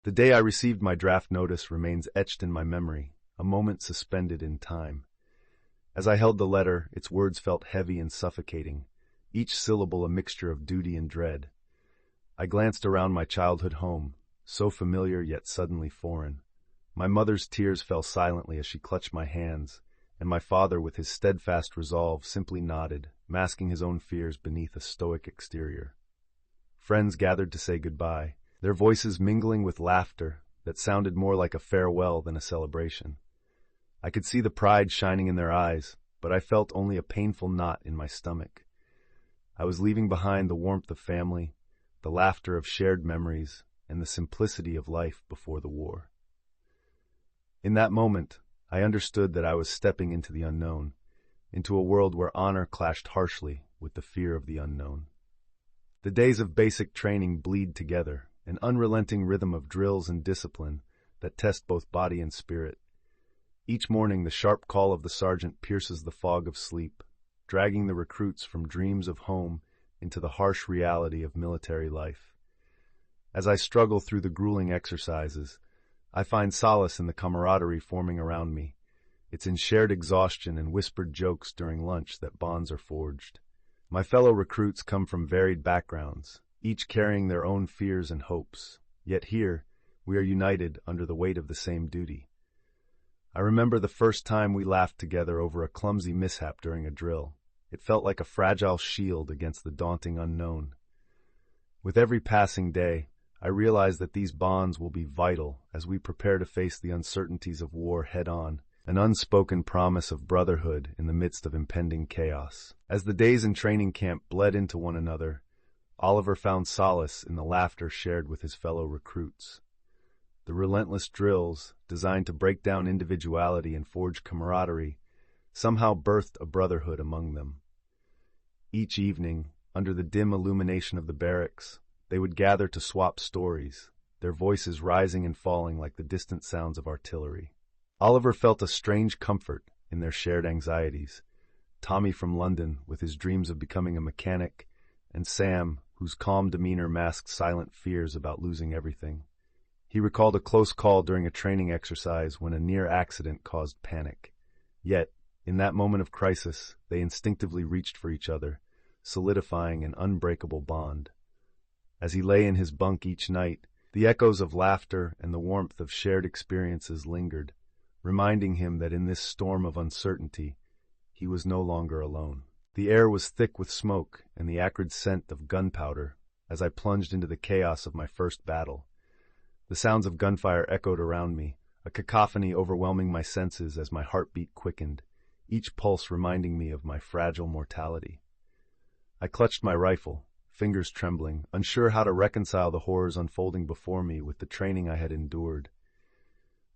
The day I received my draft notice remains etched in my memory, a moment suspended in time. As I held the letter, its words felt heavy and suffocating, each syllable a mixture of duty and dread. I glanced around my childhood home, so familiar yet suddenly foreign. My mother's tears fell silently as she clutched my hands, and my father, with his steadfast resolve, simply nodded, masking his own fears beneath a stoic exterior. Friends gathered to say goodbye, their voices mingling with laughter that sounded more like a farewell than a celebration. I could see the pride shining in their eyes, but I felt only a painful knot in my stomach. I was leaving behind the warmth of family, the laughter of shared memories, and the simplicity of life before the war. In that moment, I understood that I was stepping into the unknown, into a world where honor clashed harshly with the fear of the unknown. The days of basic training bleed together, an unrelenting rhythm of drills and discipline that test both body and spirit. Each morning, the sharp call of the sergeant pierces the fog of sleep, dragging the recruits from dreams of home into the harsh reality of military life. As I struggle through the grueling exercises, I find solace in the camaraderie forming around me. It's in shared exhaustion and whispered jokes during lunch that bonds are forged. My fellow recruits come from varied backgrounds, each carrying their own fears and hopes. Yet here, we are united under the weight of the same duty. I remember the first time we laughed together over a clumsy mishap during a drill. It felt like a fragile shield against the daunting unknown. With every passing day, I realize that these bonds will be vital as we prepare to face the uncertainties of war head-on, an unspoken promise of brotherhood in the midst of impending chaos. As the days in training camp bled into one another, Oliver found solace in the laughter shared with his fellow recruits. The relentless drills, designed to break down individuality and forge camaraderie, somehow birthed a brotherhood among them. Each evening, under the dim illumination of the barracks, they would gather to swap stories, their voices rising and falling like the distant sounds of artillery. Oliver felt a strange comfort in their shared anxieties. Tommy from London, with his dreams of becoming a mechanic, and Sam, whose calm demeanor masked silent fears about losing everything. He recalled a close call during a training exercise when a near accident caused panic. Yet, in that moment of crisis, they instinctively reached for each other, solidifying an unbreakable bond. As he lay in his bunk each night, the echoes of laughter and the warmth of shared experiences lingered, reminding him that in this storm of uncertainty, he was no longer alone. The air was thick with smoke and the acrid scent of gunpowder as I plunged into the chaos of my first battle. The sounds of gunfire echoed around me, a cacophony overwhelming my senses as my heartbeat quickened, each pulse reminding me of my fragile mortality. I clutched my rifle, fingers trembling, unsure how to reconcile the horrors unfolding before me with the training I had endured.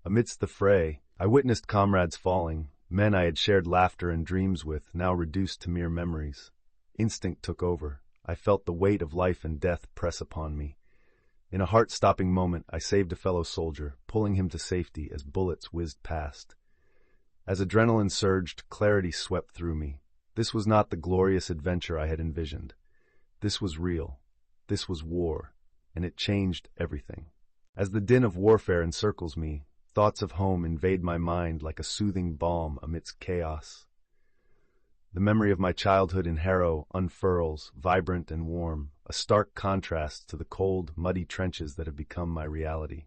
Amidst the fray, I witnessed comrades falling, men I had shared laughter and dreams with, now reduced to mere memories. Instinct took over. I felt the weight of life and death press upon me. In a heart-stopping moment, I saved a fellow soldier, pulling him to safety as bullets whizzed past. As adrenaline surged, clarity swept through me. This was not the glorious adventure I had envisioned. This was real. This was war, and it changed everything. As the din of warfare encircles me, thoughts of home invade my mind like a soothing balm amidst chaos. The memory of my childhood in Harrow unfurls, vibrant and warm, a stark contrast to the cold, muddy trenches that have become my reality.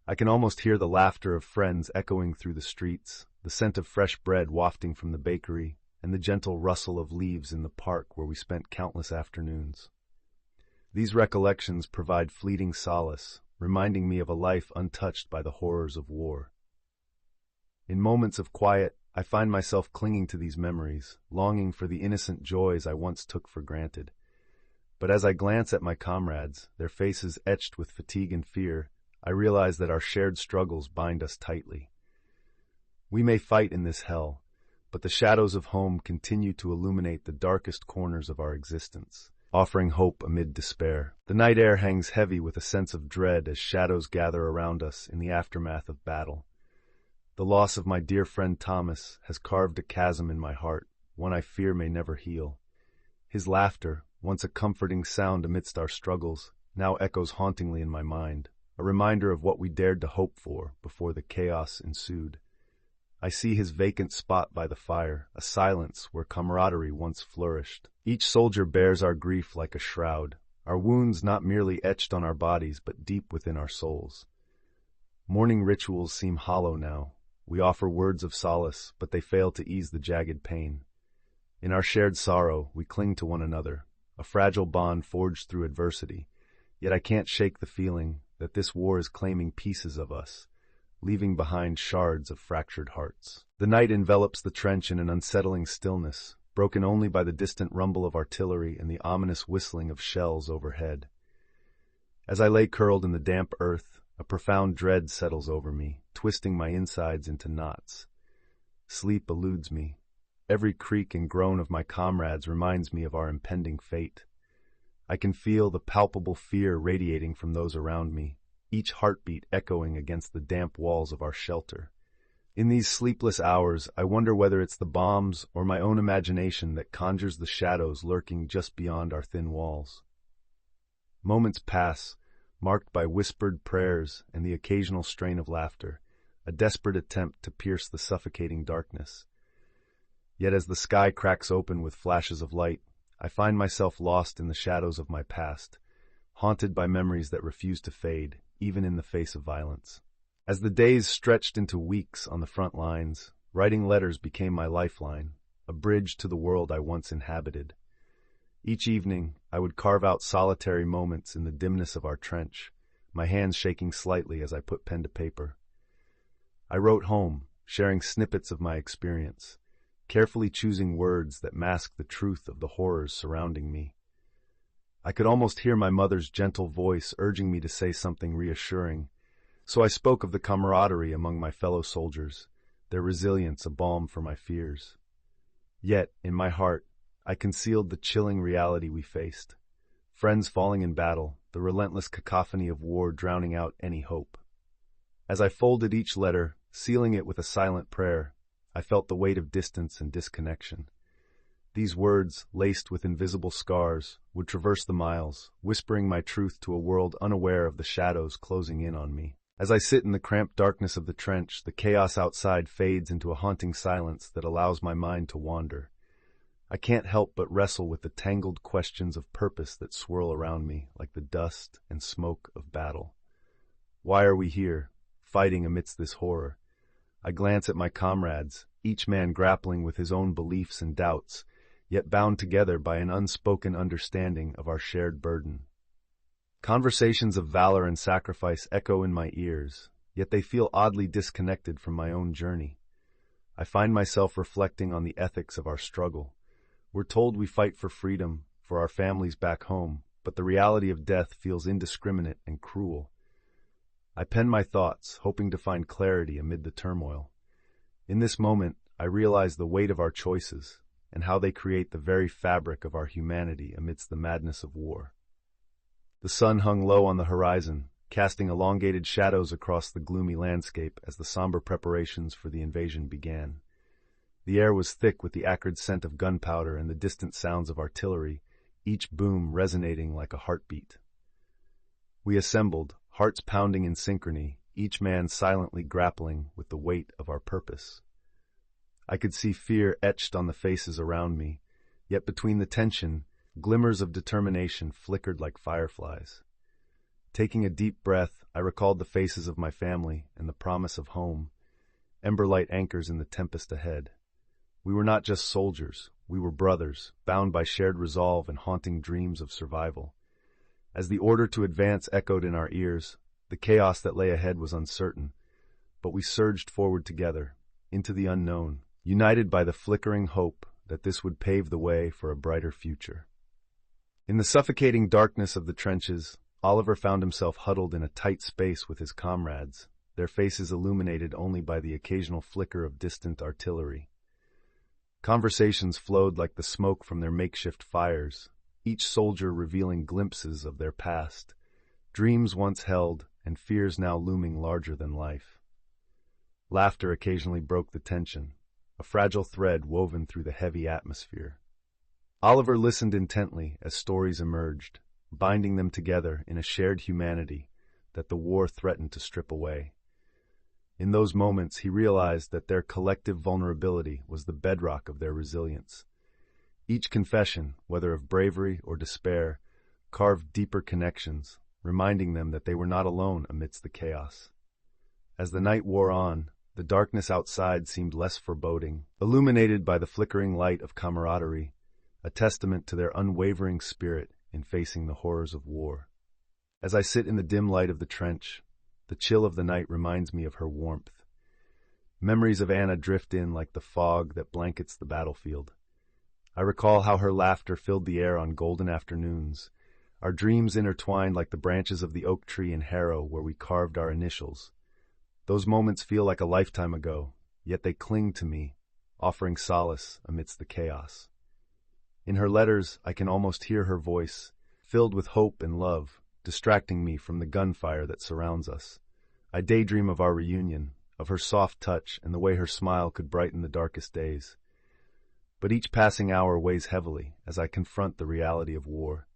I can almost hear the laughter of friends echoing through the streets, the scent of fresh bread wafting from the bakery, and the gentle rustle of leaves in the park where we spent countless afternoons. These recollections provide fleeting solace, reminding me of a life untouched by the horrors of war. In moments of quiet, I find myself clinging to these memories, longing for the innocent joys I once took for granted. But as I glance at my comrades, their faces etched with fatigue and fear, I realize that our shared struggles bind us tightly. We may fight in this hell, but the shadows of home continue to illuminate the darkest corners of our existence, offering hope amid despair. The night air hangs heavy with a sense of dread as shadows gather around us in the aftermath of battle. The loss of my dear friend Thomas has carved a chasm in my heart, one I fear may never heal. His laughter, once a comforting sound amidst our struggles, now echoes hauntingly in my mind, a reminder of what we dared to hope for before the chaos ensued. I see his vacant spot by the fire, a silence where camaraderie once flourished. Each soldier bears our grief like a shroud, our wounds not merely etched on our bodies but deep within our souls. Mourning rituals seem hollow now. We offer words of solace, but they fail to ease the jagged pain. In our shared sorrow, we cling to one another, a fragile bond forged through adversity. Yet I can't shake the feeling that this war is claiming pieces of us, leaving behind shards of fractured hearts. The night envelops the trench in an unsettling stillness, broken only by the distant rumble of artillery and the ominous whistling of shells overhead. As I lay curled in the damp earth, a profound dread settles over me, twisting my insides into knots. Sleep eludes me. Every creak and groan of my comrades reminds me of our impending fate. I can feel the palpable fear radiating from those around me, each heartbeat echoing against the damp walls of our shelter. In these sleepless hours, I wonder whether it's the bombs or my own imagination that conjures the shadows lurking just beyond our thin walls. Moments pass, marked by whispered prayers and the occasional strain of laughter, a desperate attempt to pierce the suffocating darkness. Yet as the sky cracks open with flashes of light, I find myself lost in the shadows of my past, haunted by memories that refuse to fade, even in the face of violence. As the days stretched into weeks on the front lines, writing letters became my lifeline, a bridge to the world I once inhabited. Each evening, I would carve out solitary moments in the dimness of our trench, my hands shaking slightly as I put pen to paper. I wrote home, sharing snippets of my experience, carefully choosing words that masked the truth of the horrors surrounding me. I could almost hear my mother's gentle voice urging me to say something reassuring, so I spoke of the camaraderie among my fellow soldiers, their resilience a balm for my fears. Yet, in my heart, I concealed the chilling reality we faced. Friends falling in battle, the relentless cacophony of war drowning out any hope. As I folded each letter, sealing it with a silent prayer, I felt the weight of distance and disconnection. These words, laced with invisible scars, would traverse the miles, whispering my truth to a world unaware of the shadows closing in on me. As I sit in the cramped darkness of the trench, the chaos outside fades into a haunting silence that allows my mind to wander. I can't help but wrestle with the tangled questions of purpose that swirl around me like the dust and smoke of battle. Why are we here, fighting amidst this horror? I glance at my comrades, each man grappling with his own beliefs and doubts, yet bound together by an unspoken understanding of our shared burden. Conversations of valor and sacrifice echo in my ears, yet they feel oddly disconnected from my own journey. I find myself reflecting on the ethics of our struggle. We're told we fight for freedom, for our families back home, but the reality of death feels indiscriminate and cruel. I pen my thoughts, hoping to find clarity amid the turmoil. In this moment, I realize the weight of our choices and how they create the very fabric of our humanity amidst the madness of war. The sun hung low on the horizon, casting elongated shadows across the gloomy landscape as the somber preparations for the invasion began. The air was thick with the acrid scent of gunpowder and the distant sounds of artillery, each boom resonating like a heartbeat. We assembled, hearts pounding in synchrony, each man silently grappling with the weight of our purpose. I could see fear etched on the faces around me, yet between the tension, glimmers of determination flickered like fireflies. Taking a deep breath, I recalled the faces of my family and the promise of home, emberlight anchors in the tempest ahead. We were not just soldiers, we were brothers, bound by shared resolve and haunting dreams of survival. As the order to advance echoed in our ears, the chaos that lay ahead was uncertain, but we surged forward together, into the unknown, united by the flickering hope that this would pave the way for a brighter future. In the suffocating darkness of the trenches, Oliver found himself huddled in a tight space with his comrades, their faces illuminated only by the occasional flicker of distant artillery. Conversations flowed like the smoke from their makeshift fires, each soldier revealing glimpses of their past, dreams once held and fears now looming larger than life. Laughter occasionally broke the tension, a fragile thread woven through the heavy atmosphere. Oliver listened intently as stories emerged, binding them together in a shared humanity, that the war threatened to strip away. In those moments, he realized that their collective vulnerability was the bedrock of their resilience. Each confession, whether of bravery or despair, carved deeper connections, reminding them that they were not alone amidst the chaos. As the night wore on, the darkness outside seemed less foreboding, illuminated by the flickering light of camaraderie, a testament to their unwavering spirit in facing the horrors of war. As I sit in the dim light of the trench, the chill of the night reminds me of her warmth. Memories of Anna drift in like the fog that blankets the battlefield. I recall how her laughter filled the air on golden afternoons, our dreams intertwined like the branches of the oak tree in Harrow where we carved our initials. Those moments feel like a lifetime ago, yet they cling to me, offering solace amidst the chaos. In her letters, I can almost hear her voice, filled with hope and love, distracting me from the gunfire that surrounds us. I daydream of our reunion, of her soft touch and the way her smile could brighten the darkest days. But each passing hour weighs heavily as I confront the reality of war.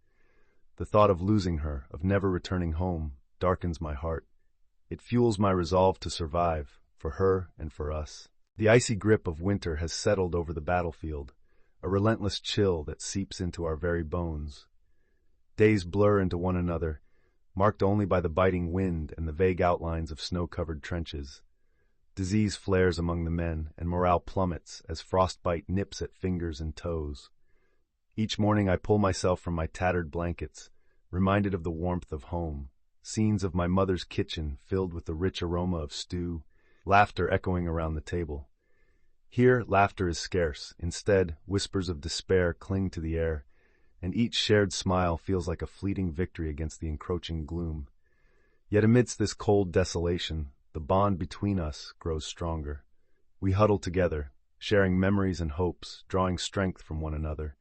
The thought of losing her, of never returning home, darkens my heart. It fuels my resolve to survive, for her and for us. The icy grip of winter has settled over the battlefield, a relentless chill that seeps into our very bones. Days blur into one another, marked only by the biting wind and the vague outlines of snow-covered trenches. Disease flares among the men, and morale plummets as frostbite nips at fingers and toes. Each morning I pull myself from my tattered blankets, reminded of the warmth of home, scenes of my mother's kitchen filled with the rich aroma of stew, laughter echoing around the table. Here, laughter is scarce. Instead, whispers of despair cling to the air, and each shared smile feels like a fleeting victory against the encroaching gloom. Yet amidst this cold desolation, the bond between us grows stronger. We huddle together, sharing memories and hopes, drawing strength from one another.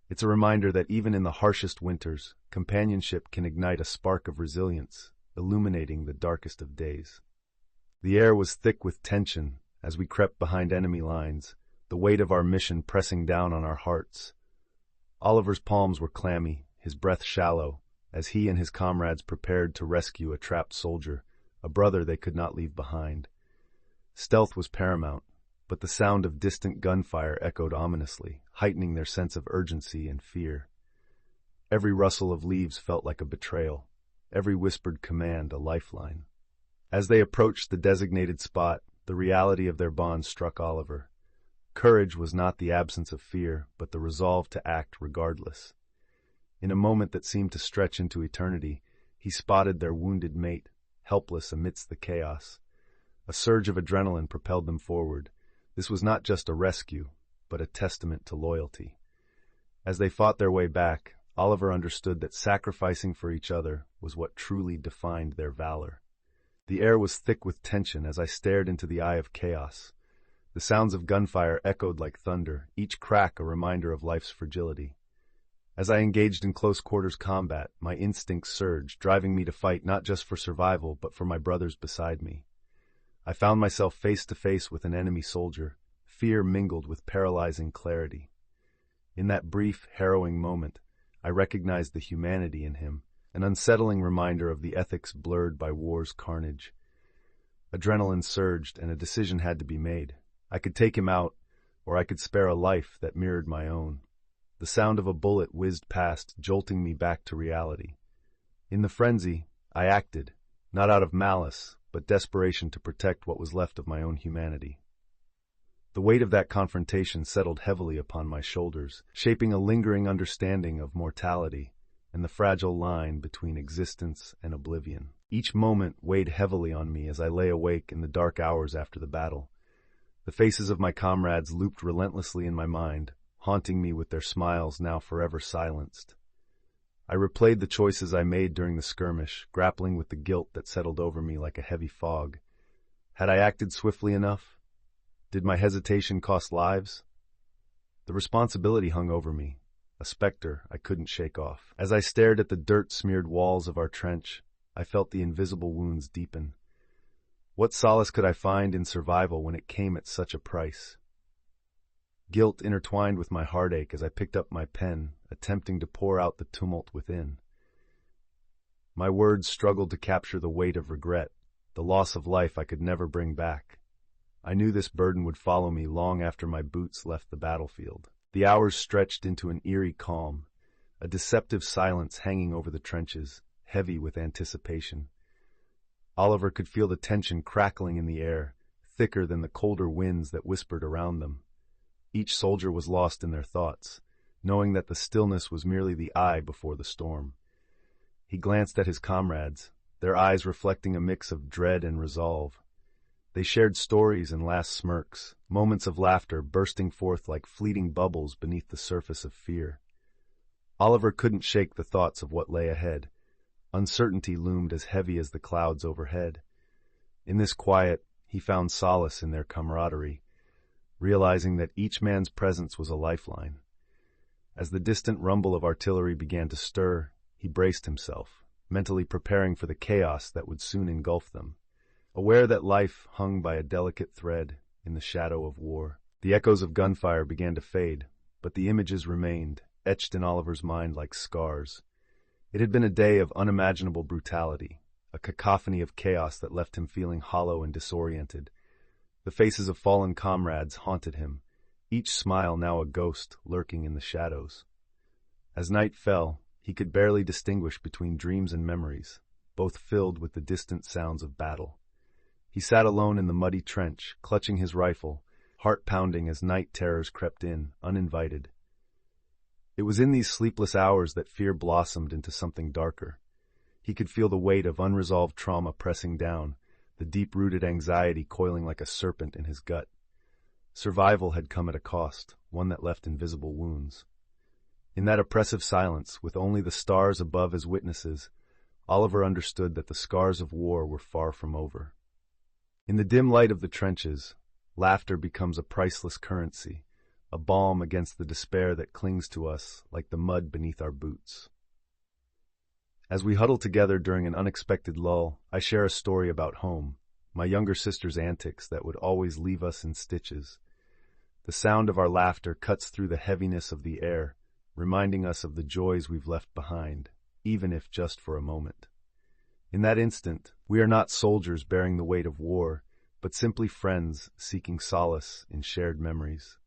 It's a reminder that even in the harshest winters, companionship can ignite a spark of resilience, illuminating the darkest of days. The air was thick with tension as we crept behind enemy lines, the weight of our mission pressing down on our hearts. Oliver's palms were clammy, his breath shallow, as he and his comrades prepared to rescue a trapped soldier, a brother they could not leave behind. Stealth was paramount, but the sound of distant gunfire echoed ominously, heightening their sense of urgency and fear. Every rustle of leaves felt like a betrayal, every whispered command a lifeline. As they approached the designated spot, the reality of their bond struck Oliver. Courage was not the absence of fear, but the resolve to act regardless. In a moment that seemed to stretch into eternity, he spotted their wounded mate, helpless amidst the chaos. A surge of adrenaline propelled them forward. This was not just a rescue, but a testament to loyalty. As they fought their way back, Oliver understood that sacrificing for each other was what truly defined their valor. The air was thick with tension as I stared into the eye of chaos. The sounds of gunfire echoed like thunder, each crack a reminder of life's fragility. As I engaged in close-quarters combat, my instincts surged, driving me to fight not just for survival, but for my brothers beside me. I found myself face to face with an enemy soldier, fear mingled with paralyzing clarity. In that brief, harrowing moment, I recognized the humanity in him, an unsettling reminder of the ethics blurred by war's carnage. Adrenaline surged, and a decision had to be made. I could take him out, or I could spare a life that mirrored my own. The sound of a bullet whizzed past, jolting me back to reality. In the frenzy, I acted, not out of malice, but desperation to protect what was left of my own humanity. The weight of that confrontation settled heavily upon my shoulders, shaping a lingering understanding of mortality and the fragile line between existence and oblivion. Each moment weighed heavily on me as I lay awake in the dark hours after the battle. The faces of my comrades looped relentlessly in my mind, haunting me with their smiles now forever silenced. I replayed the choices I made during the skirmish, grappling with the guilt that settled over me like a heavy fog. Had I acted swiftly enough? Did my hesitation cost lives? The responsibility hung over me, a specter I couldn't shake off. As I stared at the dirt-smeared walls of our trench, I felt the invisible wounds deepen. What solace could I find in survival when it came at such a price? Guilt intertwined with my heartache as I picked up my pen, attempting to pour out the tumult within. My words struggled to capture the weight of regret, the loss of life I could never bring back. I knew this burden would follow me long after my boots left the battlefield. The hours stretched into an eerie calm, a deceptive silence hanging over the trenches, heavy with anticipation. Oliver could feel the tension crackling in the air, thicker than the colder winds that whispered around them. Each soldier was lost in their thoughts, knowing that the stillness was merely the eye before the storm. He glanced at his comrades, their eyes reflecting a mix of dread and resolve. They shared stories and last smirks, moments of laughter bursting forth like fleeting bubbles beneath the surface of fear. Oliver couldn't shake the thoughts of what lay ahead. Uncertainty loomed as heavy as the clouds overhead. In this quiet, he found solace in their camaraderie, realizing that each man's presence was a lifeline. As the distant rumble of artillery began to stir, he braced himself, mentally preparing for the chaos that would soon engulf them. Aware that life hung by a delicate thread in the shadow of war. The echoes of gunfire began to fade, but the images remained, etched in Oliver's mind like scars. It had been a day of unimaginable brutality, a cacophony of chaos that left him feeling hollow and disoriented. The faces of fallen comrades haunted him, each smile now a ghost lurking in the shadows. As night fell, he could barely distinguish between dreams and memories, both filled with the distant sounds of battle. He sat alone in the muddy trench, clutching his rifle, heart pounding as night terrors crept in, uninvited. It was in these sleepless hours that fear blossomed into something darker. He could feel the weight of unresolved trauma pressing down, the deep-rooted anxiety coiling like a serpent in his gut. Survival had come at a cost, one that left invisible wounds. In that oppressive silence, with only the stars above as witnesses, Oliver understood that the scars of war were far from over. In the dim light of the trenches, laughter becomes a priceless currency, a balm against the despair that clings to us like the mud beneath our boots. As we huddle together during an unexpected lull, I share a story about home, my younger sister's antics that would always leave us in stitches. The sound of our laughter cuts through the heaviness of the air, reminding us of the joys we've left behind, even if just for a moment. In that instant, we are not soldiers bearing the weight of war, but simply friends seeking solace in shared memories.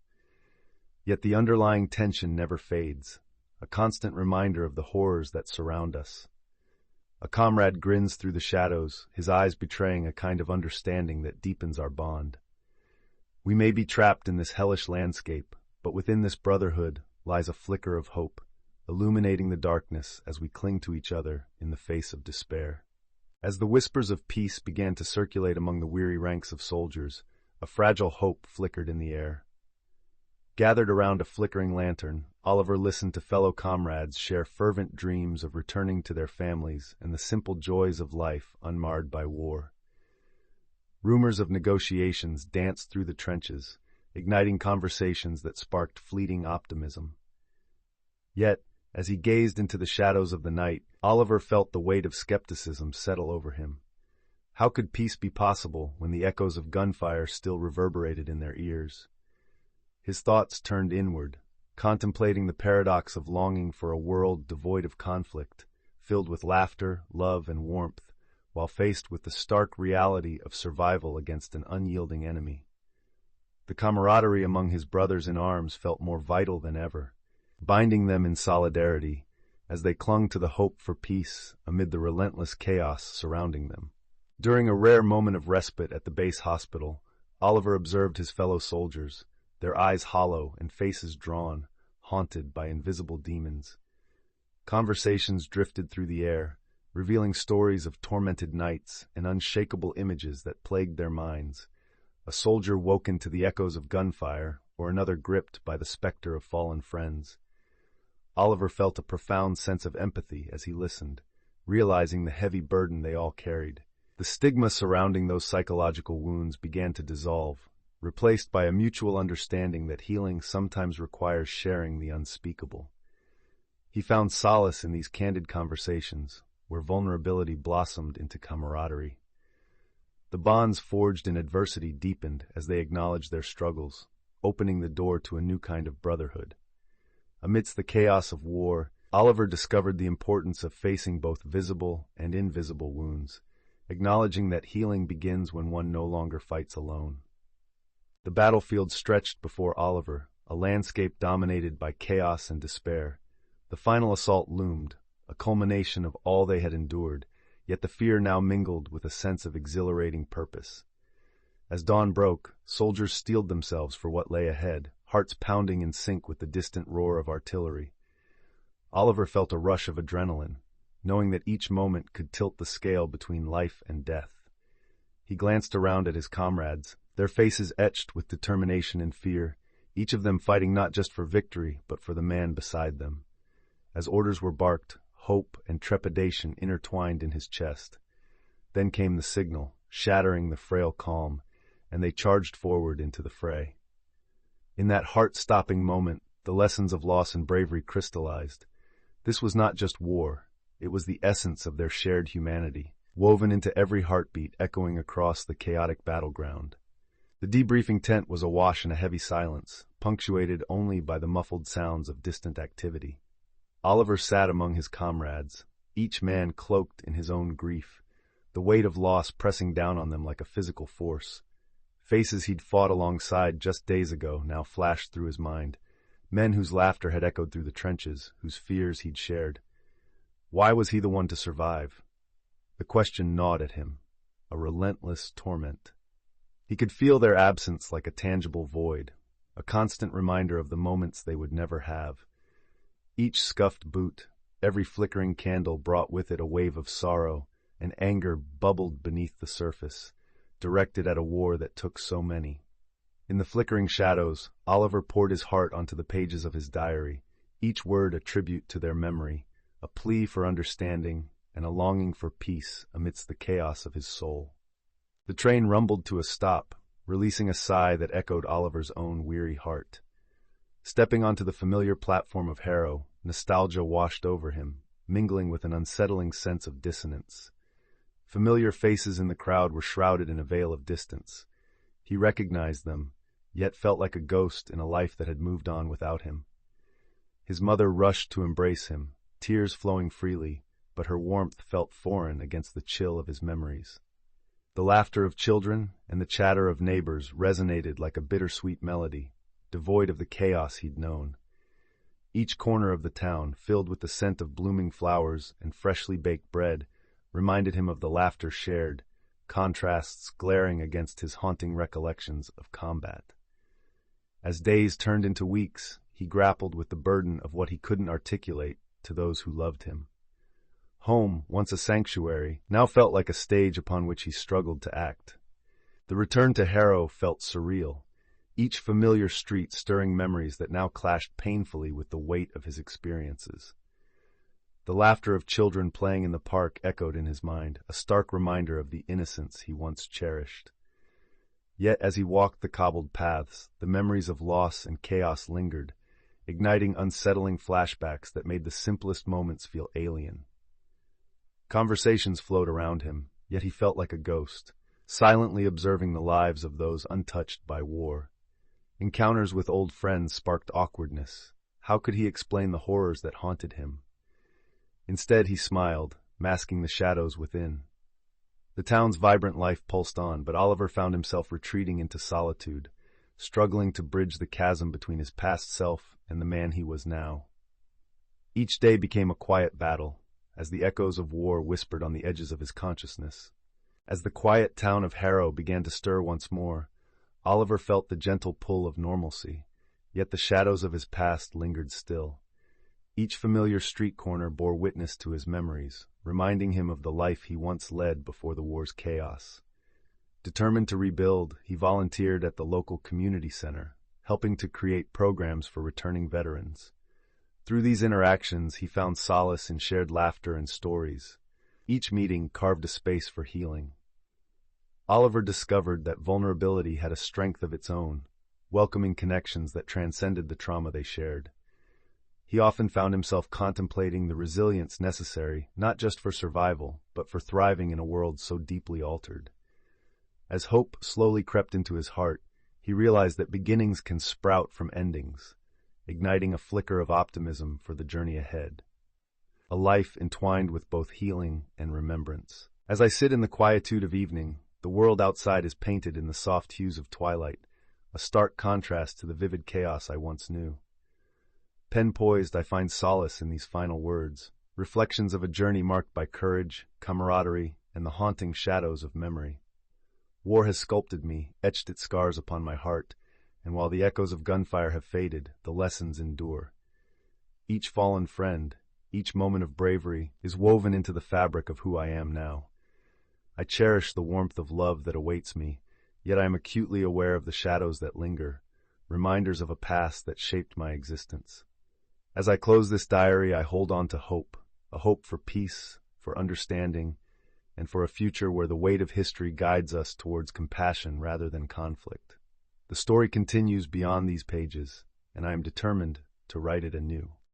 Yet the underlying tension never fades, a constant reminder of the horrors that surround us. A comrade grins through the shadows, his eyes betraying a kind of understanding that deepens our bond. We may be trapped in this hellish landscape, but within this brotherhood lies a flicker of hope, illuminating the darkness as we cling to each other in the face of despair. As the whispers of peace began to circulate among the weary ranks of soldiers, a fragile hope flickered in the air. Gathered around a flickering lantern, Oliver listened to fellow comrades share fervent dreams of returning to their families and the simple joys of life unmarred by war. Rumors of negotiations danced through the trenches, igniting conversations that sparked fleeting optimism. Yet, as he gazed into the shadows of the night, Oliver felt the weight of skepticism settle over him. How could peace be possible when the echoes of gunfire still reverberated in their ears? His thoughts turned inward, contemplating the paradox of longing for a world devoid of conflict, filled with laughter, love, and warmth, while faced with the stark reality of survival against an unyielding enemy. The camaraderie among his brothers in arms felt more vital than ever, binding them in solidarity as they clung to the hope for peace amid the relentless chaos surrounding them. During a rare moment of respite at the base hospital, Oliver observed his fellow soldiers, their eyes hollow and faces drawn, haunted by invisible demons. Conversations drifted through the air, revealing stories of tormented nights and unshakable images that plagued their minds. A soldier woken to the echoes of gunfire, or another gripped by the specter of fallen friends. Oliver felt a profound sense of empathy as he listened, realizing the heavy burden they all carried. The stigma surrounding those psychological wounds began to dissolve, replaced by a mutual understanding that healing sometimes requires sharing the unspeakable. He found solace in these candid conversations, where vulnerability blossomed into camaraderie. The bonds forged in adversity deepened as they acknowledged their struggles, opening the door to a new kind of brotherhood. Amidst the chaos of war, Oliver discovered the importance of facing both visible and invisible wounds, acknowledging that healing begins when one no longer fights alone. The battlefield stretched before Oliver, a landscape dominated by chaos and despair. The final assault loomed, a culmination of all they had endured, yet the fear now mingled with a sense of exhilarating purpose. As dawn broke, soldiers steeled themselves for what lay ahead, hearts pounding in sync with the distant roar of artillery. Oliver felt a rush of adrenaline, knowing that each moment could tilt the scale between life and death. He glanced around at his comrades, their faces etched with determination and fear, each of them fighting not just for victory, but for the man beside them. As orders were barked, hope and trepidation intertwined in his chest. Then came the signal, shattering the frail calm, and they charged forward into the fray. In that heart-stopping moment, the lessons of loss and bravery crystallized. This was not just war, it was the essence of their shared humanity, woven into every heartbeat echoing across the chaotic battleground. The debriefing tent was awash in a heavy silence, punctuated only by the muffled sounds of distant activity. Oliver sat among his comrades, each man cloaked in his own grief, the weight of loss pressing down on them like a physical force. Faces he'd fought alongside just days ago now flashed through his mind, men whose laughter had echoed through the trenches, whose fears he'd shared. Why was he the one to survive? The question gnawed at him, a relentless torment. He could feel their absence like a tangible void, a constant reminder of the moments they would never have. Each scuffed boot, every flickering candle brought with it a wave of sorrow, and anger bubbled beneath the surface, directed at a war that took so many. In the flickering shadows, Oliver poured his heart onto the pages of his diary, each word a tribute to their memory, a plea for understanding, and a longing for peace amidst the chaos of his soul. The train rumbled to a stop, releasing a sigh that echoed Oliver's own weary heart. Stepping onto the familiar platform of Harrow, nostalgia washed over him, mingling with an unsettling sense of dissonance. Familiar faces in the crowd were shrouded in a veil of distance. He recognized them, yet felt like a ghost in a life that had moved on without him. His mother rushed to embrace him, tears flowing freely, but her warmth felt foreign against the chill of his memories. The laughter of children and the chatter of neighbors resonated like a bittersweet melody, devoid of the chaos he'd known. Each corner of the town, filled with the scent of blooming flowers and freshly baked bread, reminded him of the laughter shared, contrasts glaring against his haunting recollections of combat. As days turned into weeks, he grappled with the burden of what he couldn't articulate to those who loved him. Home, once a sanctuary, now felt like a stage upon which he struggled to act. The return to Harrow felt surreal, each familiar street stirring memories that now clashed painfully with the weight of his experiences. The laughter of children playing in the park echoed in his mind, a stark reminder of the innocence he once cherished. Yet as he walked the cobbled paths, the memories of loss and chaos lingered, igniting unsettling flashbacks that made the simplest moments feel alien. Conversations flowed around him, yet he felt like a ghost, silently observing the lives of those untouched by war. Encounters with old friends sparked awkwardness. How could he explain the horrors that haunted him? Instead, he smiled, masking the shadows within. The town's vibrant life pulsed on, but Oliver found himself retreating into solitude, struggling to bridge the chasm between his past self and the man he was now. Each day became a quiet battle, as the echoes of war whispered on the edges of his consciousness. As the quiet town of Harrow began to stir once more, Oliver felt the gentle pull of normalcy, yet the shadows of his past lingered still. Each familiar street corner bore witness to his memories, reminding him of the life he once led before the war's chaos. Determined to rebuild, he volunteered at the local community center, helping to create programs for returning veterans. Through these interactions, he found solace in shared laughter and stories. Each meeting carved a space for healing. Oliver discovered that vulnerability had a strength of its own, welcoming connections that transcended the trauma they shared. He often found himself contemplating the resilience necessary not just for survival, but for thriving in a world so deeply altered. As hope slowly crept into his heart, he realized that beginnings can sprout from endings, igniting a flicker of optimism for the journey ahead. a life entwined with both healing and remembrance. As I sit in the quietude of evening, the world outside is painted in the soft hues of twilight, a stark contrast to the vivid chaos I once knew. Pen poised, I find solace in these final words, reflections of a journey marked by courage, camaraderie, and the haunting shadows of memory. War has sculpted me, etched its scars upon my heart, and while the echoes of gunfire have faded, the lessons endure. Each fallen friend, each moment of bravery, is woven into the fabric of who I am now. I cherish the warmth of love that awaits me, yet I am acutely aware of the shadows that linger, reminders of a past that shaped my existence. As I close this diary, I hold on to hope, a hope for peace, for understanding, and for a future where the weight of history guides us towards compassion rather than conflict. The story continues beyond these pages, and I am determined to write it anew.